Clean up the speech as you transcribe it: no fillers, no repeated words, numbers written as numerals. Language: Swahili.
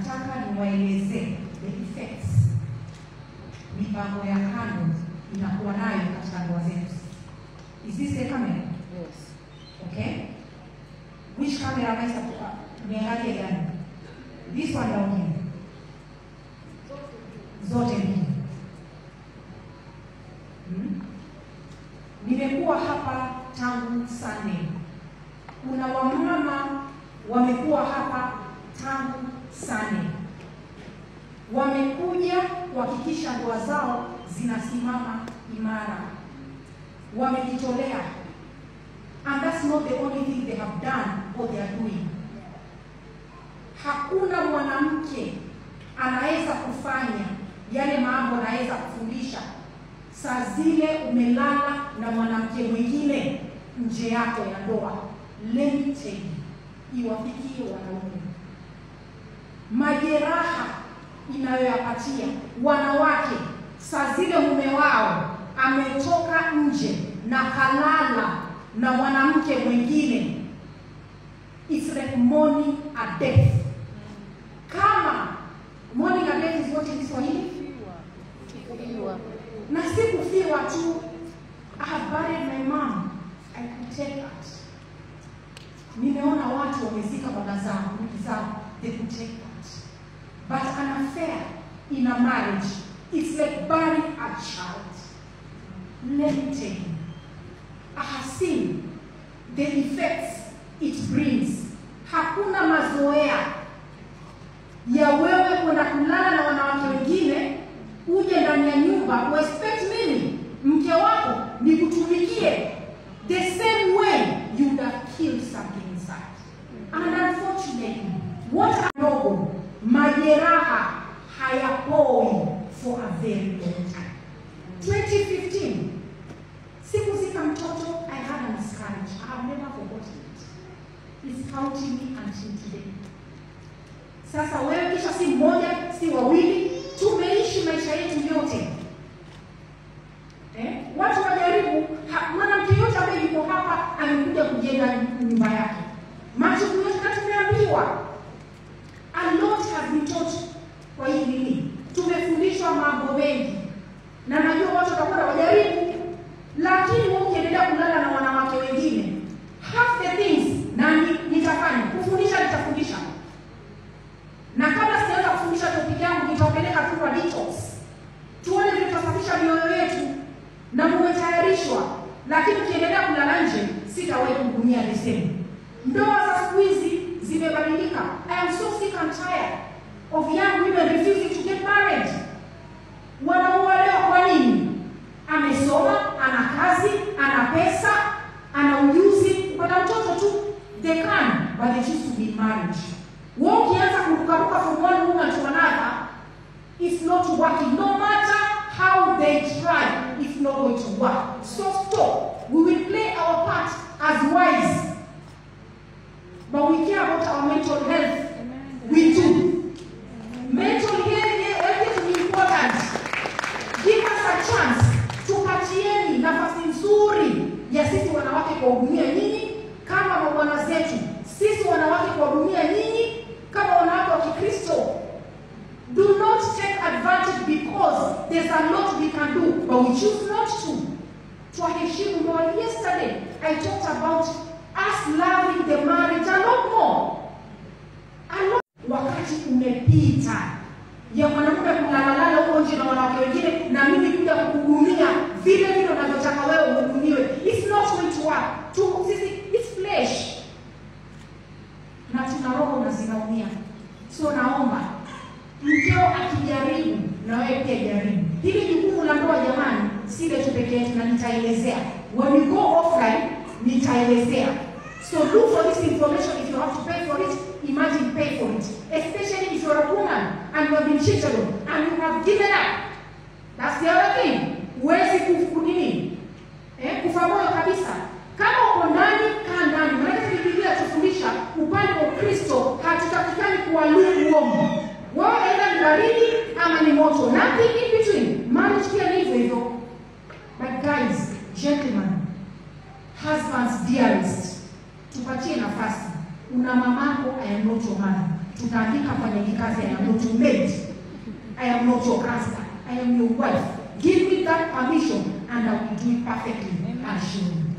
nataka niwaelezee the effects mipango ya kando inakuwa nayo katika ndoa zetu. Is this the camera? Yes. Okay. Which camera am I supposed to niangalie gani? This one down here. Zote mbili. Nimekuwa hapa tangu Sunday. Kuna wamama wamekuwa hapa tangu Sunday. Wamekuja kuhakikisha ndoa zao zinasimama imara. Wamejitolea. And that's not the only thing they have done or they are doing. Hakuna mwanamke anaweza kufanya yale mambo anaweza kufundisha saa zile umelala na mwanamke mwingine nje yako ya ndoa. Let me tell you, iwafikie wanaume. Majeraha inayoyapatia wanawake saa zile mume wao ametoka nje na kalala na mwanamke mwingine. It's like mourning a death. Kama mourning a death is what in Kiswahili? Na si kufiwa tu. I have buried my mom. I could take that. Nimeona watu wamezika baba zao, ndugu zao. They could take that. But an affair in a marriage, it's like burying a child. Let me tell you, I have seen the effects it brings. Hakuna mazoea ya wewe kwenda kulala na wanawake wengine, uje ndani ya nyumba uexpect mimi mke wako nikutumikie the same way you would have killed something inside. And unfortunately, what ndogo majeraha hayapoi for a very long time. 2015, sikuzika mtoto, I had a miscarriage. I have never forgotten it. It's counting me until today. Sasa wewe kisha si mmoja, si wawili, tumeishi maisha yetu yote. Watu wajaribu, mwanamke yote ambaye yuko hapa amekuja kujenga nyumba yake. Macho yote tumeambiwa. A lot has been taught kwa hii nini. Tumefundishwa mambo mengi. Na najua watu watakwenda wajaribu, lakini ukiendelea kulala na wanawake wengine, half the things na nitafanya, kufundisha nitafundisha. Na kama sianza kufundisha topic yangu nitawapeleka tu kwa detox. Tuone vile tutasafisha mioyo yetu na mumetayarishwa. Lakini ukiendelea kulala nje, sitawahi kuhudumia the same. Ndoa za siku hizi zimebadilika. I am so sick and tired of young women refusing to get married. Wanaolewa kwa nini? Amesoma, ana kazi, ana pesa, ana ujuzi, kupata mtoto tu. They can, but they choose to be married. Wewe ukianza kurukaruka from one woman to another, it's not working. No matter how they try, it's not going to work. So stop. We will play our part as wives. But we care about our mental health. We do. Mental health is important. Give us a chance. Tupatieni nafasi nzuri ya sisi wanawake kuhudumia nyinyi kama mabwana zetu. Sisi wanawake kuhudumia nyinyi kama wanawake wa Kikristo. Do not take advantage because there's a lot we can do, but we choose not to. Tuheshimu ndoa. Yesterday, I talked about us loving the marriage a lot more. Wakati umepita ya mwanamume kulalala huko nje na wanawake wengine na mimi kuja kukuhudumia vile vile unavyotaka wewe uhudumiwe. It's not going to work. It's flesh. Na tuna roho na zinaumia. So naomba mkeo akijaribu na wewe pia jaribu. Hili jukumu la ndoa jamani, si letu pekee yetu na nitaelezea. When we go offline, nitaelezea. So look for this information. If you have to pay for it, imagine pay for it. Especially if you're a woman and you have been cheated on and you have given up. That's the other thing. Huwezi kufunini. Kufa moyo kabisa. Kama uko ndani, kaa ndani. Maana Biblia tufundisha upande wa Kristo hatutakikani kuwa lukewarm. Wewe aidha ni baridi ama ni moto. Nothing in between. Marriage pia ni hivyo. But guys, gentlemen, husbands dearest, tupatie nafasi. Una mamako, I am not your mother. tutaandika mfanyakazi, I am not your mate, I am not your caster, I am your wife. Give me that permission and I will do it perfectly. And she will.